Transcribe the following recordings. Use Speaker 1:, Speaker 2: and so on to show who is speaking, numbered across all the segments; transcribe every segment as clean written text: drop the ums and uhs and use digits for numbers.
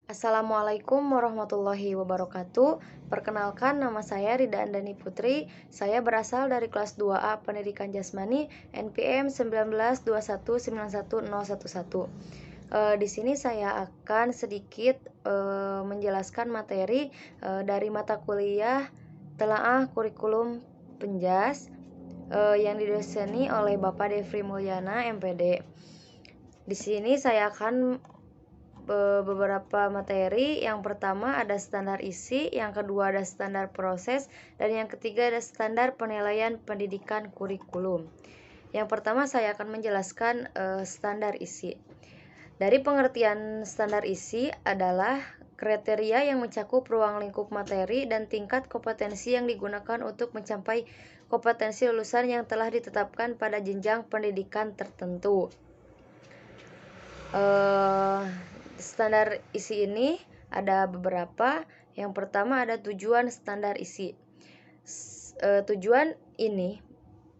Speaker 1: Assalamualaikum warahmatullahi wabarakatuh. Perkenalkan, nama saya Rida Andani Putri. Saya berasal dari kelas 2A Pendidikan Jasmani NPM 19219111. Di sini saya akan sedikit menjelaskan materi dari mata kuliah Telaah Kurikulum Penjas yang didoseni oleh Bapak Devri Mulyana MPD. Di sini saya akan beberapa materi. Yang pertama ada standar isi, yang kedua ada standar proses, dan yang ketiga ada standar penilaian pendidikan kurikulum. Yang pertama saya akan menjelaskan standar isi. Dari pengertian standar isi adalah kriteria yang mencakup ruang lingkup materi dan tingkat kompetensi yang digunakan untuk mencapai kompetensi lulusan yang telah ditetapkan pada jenjang pendidikan tertentu. Standar isi ini ada beberapa. Yang pertama ada tujuan standar isi. Tujuan ini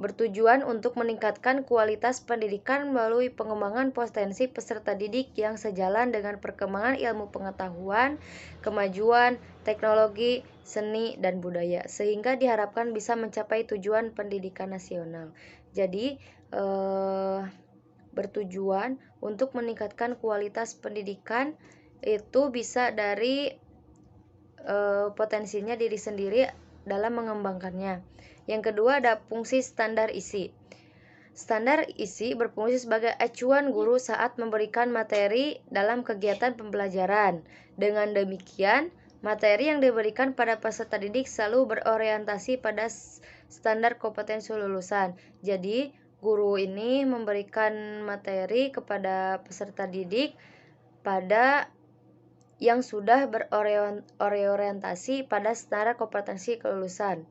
Speaker 1: bertujuan untuk meningkatkan kualitas pendidikan melalui pengembangan potensi peserta didik yang sejalan dengan perkembangan ilmu pengetahuan, kemajuan, teknologi, seni, dan budaya, sehingga diharapkan bisa mencapai tujuan pendidikan nasional. Jadi, bertujuan untuk meningkatkan kualitas pendidikan itu bisa dari potensinya diri sendiri dalam mengembangkannya. Yang kedua ada fungsi standar isi. Standar isi berfungsi sebagai acuan guru saat memberikan materi dalam kegiatan pembelajaran. Dengan demikian, materi yang diberikan pada peserta didik selalu berorientasi pada standar kompetensi lulusan. Jadi, guru ini memberikan materi kepada peserta didik pada yang sudah berorientasi pada standar kompetensi kelulusan.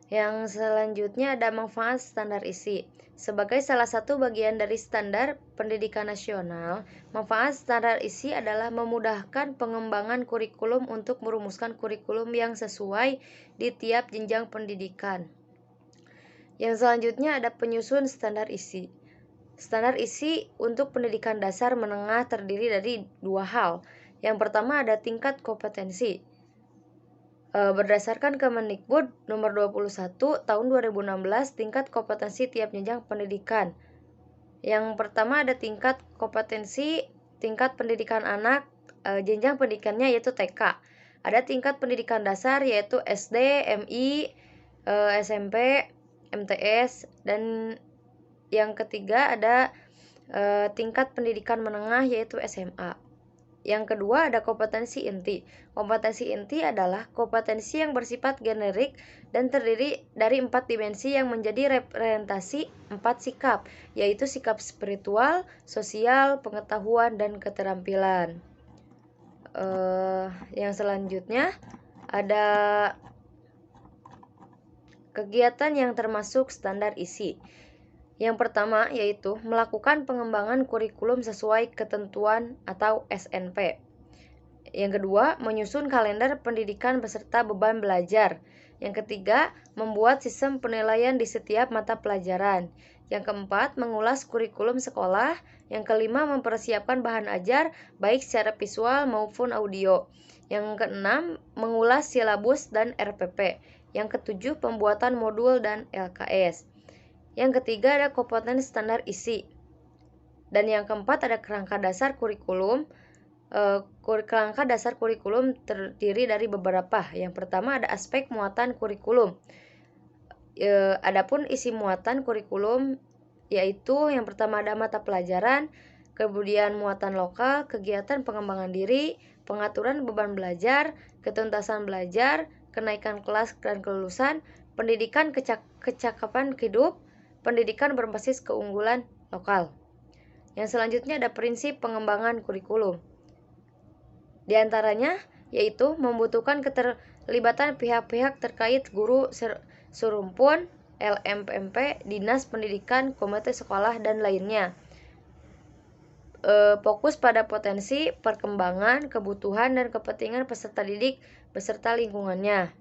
Speaker 1: Yang selanjutnya ada manfaat standar isi. Sebagai salah satu bagian dari standar pendidikan nasional, manfaat standar isi adalah memudahkan pengembangan kurikulum untuk merumuskan kurikulum yang sesuai di tiap jenjang pendidikan. Yang selanjutnya ada penyusun standar isi. Standar isi untuk pendidikan dasar menengah terdiri dari dua hal. Yang pertama ada tingkat kompetensi. Berdasarkan Kemendikbud nomor 21 tahun 2016, tingkat kompetensi tiap jenjang pendidikan. Yang pertama ada tingkat kompetensi tingkat pendidikan anak, jenjang pendidikannya yaitu TK. Ada tingkat pendidikan dasar yaitu SD, MI, SMP, MTS, dan yang ketiga ada tingkat pendidikan menengah yaitu SMA. Yang kedua ada kompetensi inti. Kompetensi inti adalah kompetensi yang bersifat generik dan terdiri dari 4 dimensi yang menjadi representasi 4 sikap, yaitu sikap spiritual, sosial, pengetahuan, dan keterampilan. Yang selanjutnya ada kegiatan yang termasuk standar isi. Yang pertama yaitu melakukan pengembangan kurikulum sesuai ketentuan atau SNP. Yang kedua, menyusun kalender pendidikan beserta beban belajar. Yang ketiga, membuat sistem penilaian di setiap mata pelajaran. Yang keempat, mengulas kurikulum sekolah. Yang kelima, mempersiapkan bahan ajar baik secara visual maupun audio. Yang keenam, mengulas silabus dan RPP. Yang ketujuh, pembuatan modul dan LKS. Yang ketiga ada komponen standar isi. Dan yang keempat ada kerangka dasar kurikulum. Kerangka dasar kurikulum terdiri dari beberapa. Yang pertama ada aspek muatan kurikulum. Adapun isi muatan kurikulum yaitu yang pertama ada mata pelajaran, kemudian muatan lokal, kegiatan pengembangan diri, pengaturan beban belajar, ketuntasan belajar, kenaikan kelas dan kelulusan, pendidikan kecakapan hidup, pendidikan berbasis keunggulan lokal. Yang selanjutnya ada prinsip pengembangan kurikulum. Di antaranya yaitu membutuhkan keterlibatan pihak-pihak terkait guru serumpun, LMPMP, Dinas Pendidikan, Komite Sekolah, dan lainnya. Fokus pada potensi, perkembangan, kebutuhan, dan kepentingan peserta didik beserta lingkungannya.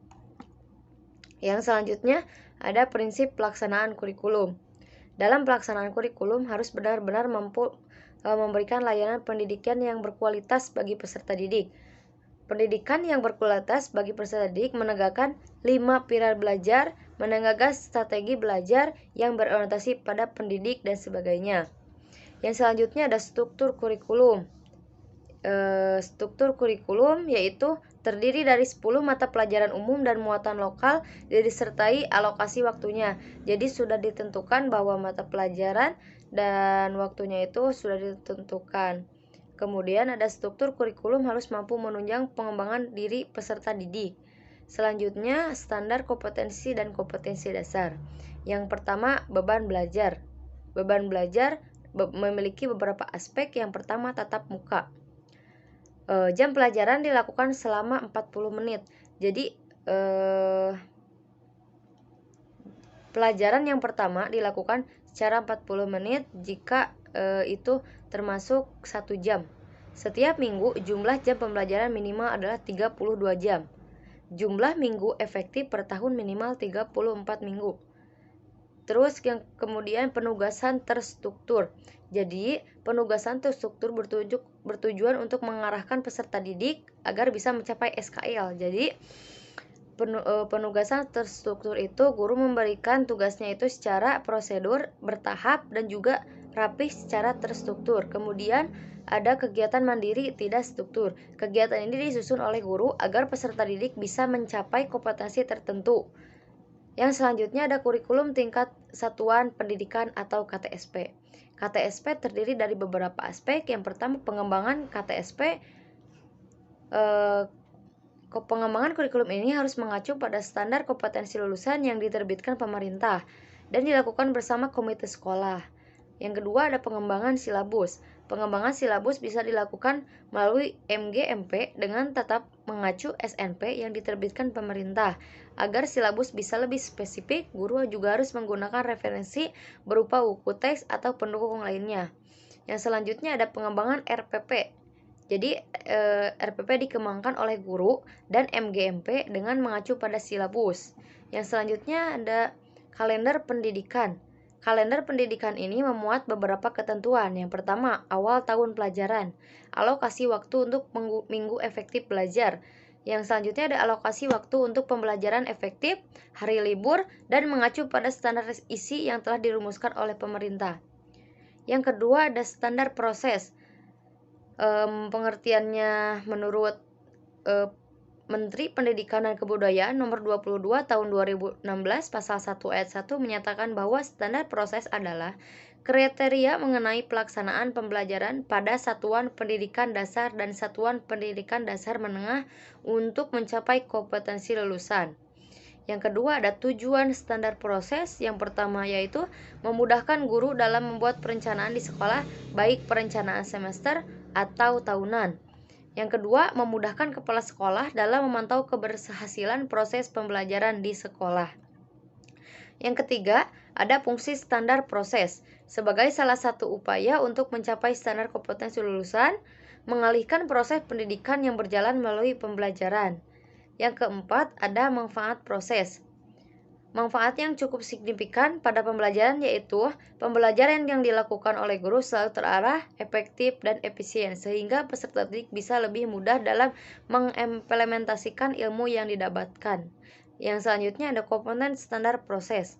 Speaker 1: Yang selanjutnya ada prinsip pelaksanaan kurikulum. Dalam pelaksanaan kurikulum harus benar-benar mampu memberikan layanan pendidikan yang berkualitas bagi peserta didik. Pendidikan yang berkualitas bagi peserta didik menegakkan 5 pilar belajar, menggagas strategi belajar yang berorientasi pada pendidik dan sebagainya. Yang selanjutnya ada struktur kurikulum. Struktur kurikulum yaitu terdiri dari 10 mata pelajaran umum dan muatan lokal disertai alokasi waktunya. Jadi sudah ditentukan bahwa mata pelajaran dan waktunya itu sudah ditentukan. Kemudian ada struktur kurikulum harus mampu menunjang pengembangan diri peserta didik. Selanjutnya, standar kompetensi dan kompetensi dasar. Yang pertama, beban belajar. Beban belajar memiliki beberapa aspek. Yang pertama, tatap muka. Jam pelajaran dilakukan selama 40 menit. Jadi, pelajaran yang pertama dilakukan secara 40 menit jika itu termasuk 1 jam. Setiap minggu jumlah jam pembelajaran minimal adalah 32 jam. Jumlah minggu efektif per tahun minimal 34 minggu. Terus yang kemudian penugasan terstruktur. Jadi, penugasan terstruktur bertujuan untuk mengarahkan peserta didik agar bisa mencapai SKL. Jadi, penugasan terstruktur itu guru memberikan tugasnya itu secara prosedur, bertahap, dan juga rapih secara terstruktur. Kemudian ada kegiatan mandiri tidak struktur. Kegiatan ini disusun oleh guru agar peserta didik bisa mencapai kompetensi tertentu. Yang selanjutnya ada kurikulum tingkat satuan pendidikan atau KTSP. KTSP terdiri dari beberapa aspek. Yang pertama, pengembangan KTSP. Pengembangan kurikulum ini harus mengacu pada standar kompetensi lulusan yang diterbitkan pemerintah dan dilakukan bersama komite sekolah. Yang kedua ada pengembangan silabus. Pengembangan silabus bisa dilakukan melalui MGMP dengan tetap mengacu SNP yang diterbitkan pemerintah. Agar silabus bisa lebih spesifik, guru juga harus menggunakan referensi berupa buku teks atau pendukung lainnya. Yang selanjutnya ada pengembangan RPP. Jadi RPP dikembangkan oleh guru dan MGMP dengan mengacu pada silabus. Yang selanjutnya ada kalender pendidikan. Kalender pendidikan ini memuat beberapa ketentuan. Yang pertama, awal tahun pelajaran, alokasi waktu untuk minggu efektif belajar. Yang selanjutnya ada alokasi waktu untuk pembelajaran efektif, hari libur, dan mengacu pada standar isi yang telah dirumuskan oleh pemerintah. Yang kedua ada standar proses. Pengertiannya menurut Menteri Pendidikan dan Kebudayaan Nomor 22 Tahun 2016 Pasal 1 Ayat 1 menyatakan bahwa standar proses adalah kriteria mengenai pelaksanaan pembelajaran pada satuan pendidikan dasar dan satuan pendidikan dasar menengah untuk mencapai kompetensi lulusan. Yang kedua ada tujuan standar proses. Yang pertama yaitu memudahkan guru dalam membuat perencanaan di sekolah, baik perencanaan semester atau tahunan. Yang kedua, memudahkan kepala sekolah dalam memantau keberhasilan proses pembelajaran di sekolah. Yang ketiga, ada fungsi standar proses. Sebagai salah satu upaya untuk mencapai standar kompetensi lulusan, mengalihkan proses pendidikan yang berjalan melalui pembelajaran. Yang keempat, ada manfaat proses. Manfaat yang cukup signifikan pada pembelajaran yaitu pembelajaran yang dilakukan oleh guru selalu terarah, efektif, dan efisien sehingga peserta didik bisa lebih mudah dalam mengimplementasikan ilmu yang didapatkan. Yang selanjutnya ada komponen standar proses.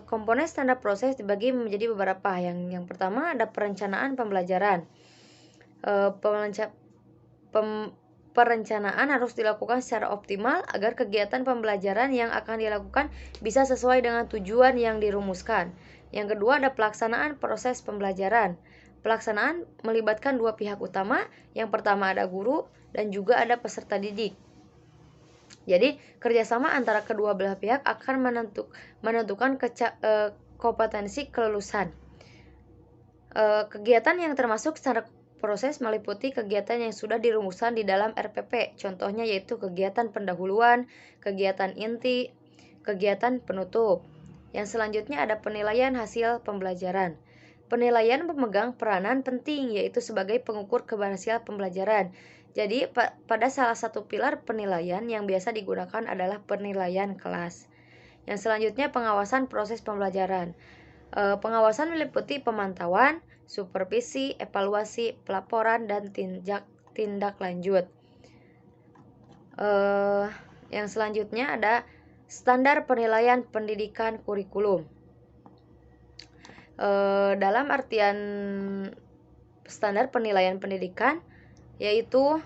Speaker 1: Komponen standar proses dibagi menjadi beberapa. Yang pertama ada perencanaan pembelajaran. Perencanaan harus dilakukan secara optimal agar kegiatan pembelajaran yang akan dilakukan bisa sesuai dengan tujuan yang dirumuskan. Yang kedua ada pelaksanaan proses pembelajaran. Pelaksanaan melibatkan dua pihak utama. Yang pertama ada guru dan juga ada peserta didik. Jadi kerjasama antara kedua belah pihak akan menentukan kompetensi kelulusan. Kegiatan yang termasuk standar proses meliputi kegiatan yang sudah dirumuskan di dalam RPP. Contohnya yaitu kegiatan pendahuluan, kegiatan inti, kegiatan penutup. Yang selanjutnya ada penilaian hasil pembelajaran. Penilaian memegang peranan penting yaitu sebagai pengukur keberhasilan pembelajaran. Jadi pada salah satu pilar penilaian yang biasa digunakan adalah penilaian kelas. Yang selanjutnya pengawasan proses pembelajaran. Pengawasan meliputi pemantauan, supervisi, evaluasi, pelaporan, dan tindak lanjut. Yang selanjutnya ada standar penilaian pendidikan kurikulum. Dalam artian standar penilaian pendidikan yaitu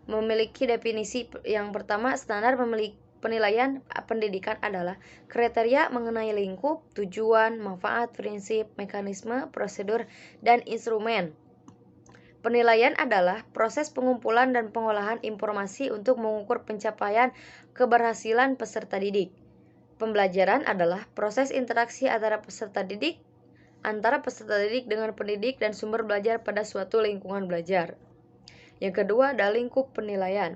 Speaker 1: memiliki definisi yang pertama. Standar penilaian pendidikan adalah kriteria mengenai lingkup, tujuan, manfaat, prinsip, mekanisme, prosedur, dan instrumen. Penilaian adalah proses pengumpulan dan pengolahan informasi untuk mengukur pencapaian keberhasilan peserta didik. Pembelajaran adalah proses interaksi antara peserta didik dengan pendidik dan sumber belajar pada suatu lingkungan belajar. Yang kedua ada lingkup penilaian.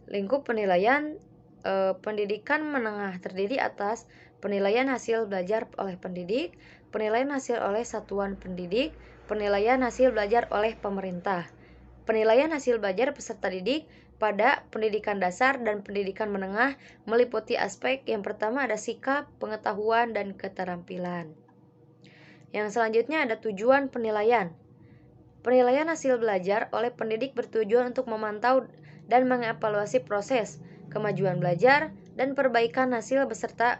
Speaker 1: Lingkup penilaian pendidikan menengah terdiri atas penilaian hasil belajar oleh pendidik, penilaian hasil oleh satuan pendidik, penilaian hasil belajar oleh pemerintah. Penilaian hasil belajar peserta didik pada pendidikan dasar dan pendidikan menengah meliputi aspek yang pertama ada sikap, pengetahuan, dan keterampilan. Yang selanjutnya ada tujuan penilaian. Penilaian hasil belajar oleh pendidik bertujuan untuk memantau dan mengevaluasi proses, kemajuan belajar, dan perbaikan hasil beserta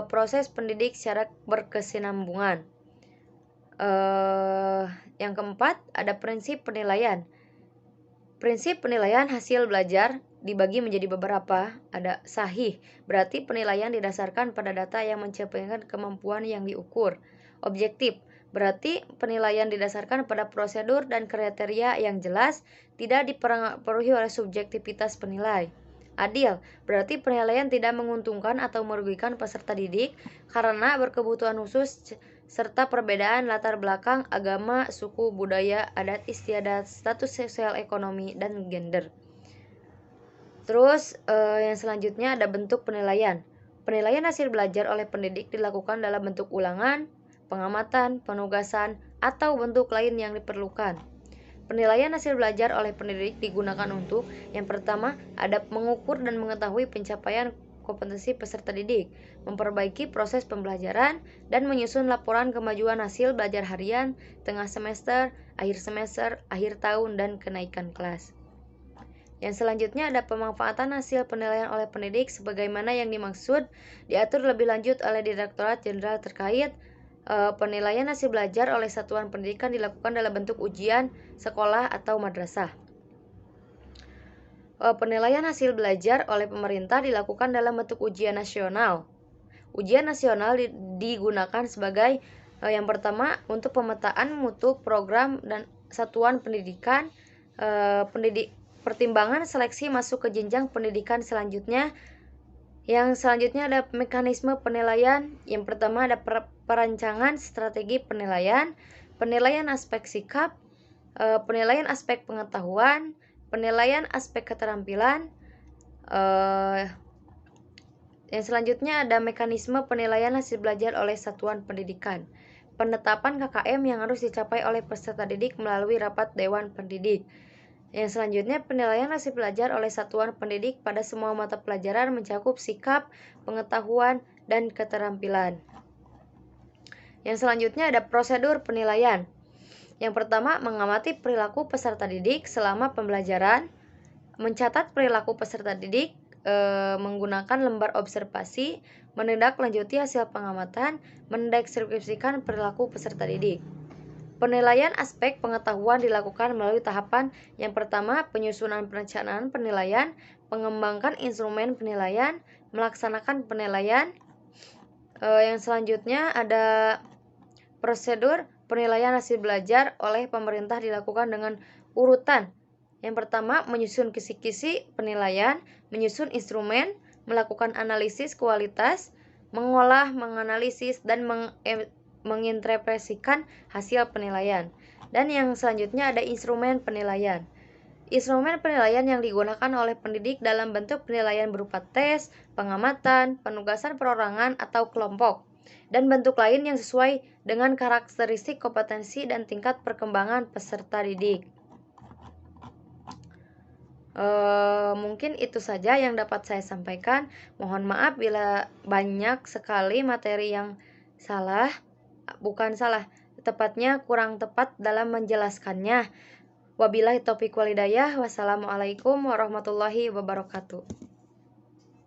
Speaker 1: proses pendidik secara berkesinambungan. Yang keempat ada prinsip penilaian. Prinsip penilaian hasil belajar dibagi menjadi beberapa. Ada sahih, berarti penilaian didasarkan pada data yang mencerminkan kemampuan yang diukur. Objektif, berarti penilaian didasarkan pada prosedur dan kriteria yang jelas, tidak dipengaruhi oleh subjektivitas penilai. Adil, berarti penilaian tidak menguntungkan atau merugikan peserta didik karena berkebutuhan khusus serta perbedaan latar belakang, agama, suku, budaya, adat istiadat, status sosial ekonomi, dan gender. Terus yang selanjutnya ada bentuk penilaian. Penilaian hasil belajar oleh pendidik dilakukan dalam bentuk ulangan, pengamatan, penugasan, atau bentuk lain yang diperlukan. Penilaian hasil belajar oleh pendidik digunakan untuk yang pertama ada mengukur dan mengetahui pencapaian kompetensi peserta didik, memperbaiki proses pembelajaran, dan menyusun laporan kemajuan hasil belajar harian, tengah semester, akhir tahun, dan kenaikan kelas. Yang selanjutnya ada pemanfaatan hasil penilaian oleh pendidik sebagaimana yang dimaksud diatur lebih lanjut oleh Direktorat Jenderal terkait. Penilaian hasil belajar oleh satuan pendidikan dilakukan dalam bentuk ujian sekolah atau madrasah. Penilaian hasil belajar oleh pemerintah dilakukan dalam bentuk ujian nasional. Ujian nasional digunakan sebagai yang pertama untuk pemetaan mutu program dan satuan pendidikan, pertimbangan seleksi masuk ke jenjang pendidikan selanjutnya. Yang selanjutnya ada mekanisme penilaian. Yang pertama ada perancangan strategi penilaian, penilaian aspek sikap, penilaian aspek pengetahuan, penilaian aspek keterampilan. Yang selanjutnya ada mekanisme penilaian hasil belajar oleh satuan pendidikan. Penetapan KKM yang harus dicapai oleh peserta didik melalui rapat dewan pendidik. Yang selanjutnya penilaian hasil belajar oleh satuan pendidik pada semua mata pelajaran mencakup sikap, pengetahuan, dan keterampilan. Yang selanjutnya ada prosedur penilaian. Yang pertama, mengamati perilaku peserta didik selama pembelajaran, mencatat perilaku peserta didik menggunakan lembar observasi, menindaklanjuti hasil pengamatan, mendeskripsikan perilaku peserta didik. Penilaian aspek pengetahuan dilakukan melalui tahapan yang pertama, penyusunan perencanaan penilaian, mengembangkan instrumen penilaian, melaksanakan penilaian. Yang selanjutnya ada prosedur penilaian hasil belajar oleh pemerintah dilakukan dengan urutan. Yang pertama, menyusun kisi-kisi penilaian, menyusun instrumen, melakukan analisis kualitas, mengolah, menganalisis, dan menginterpretasikan hasil penilaian. Dan yang selanjutnya ada instrumen penilaian. Instrumen penilaian yang digunakan oleh pendidik dalam bentuk penilaian berupa tes, pengamatan, penugasan perorangan atau kelompok, dan bentuk lain yang sesuai dengan karakteristik kompetensi dan tingkat perkembangan peserta didik. Mungkin itu saja yang dapat saya sampaikan. Mohon maaf bila banyak sekali materi yang salah, bukan salah, tepatnya kurang tepat dalam menjelaskannya. Wabillahi taufiq wal hidayah. Wassalamualaikum warahmatullahi wabarakatuh.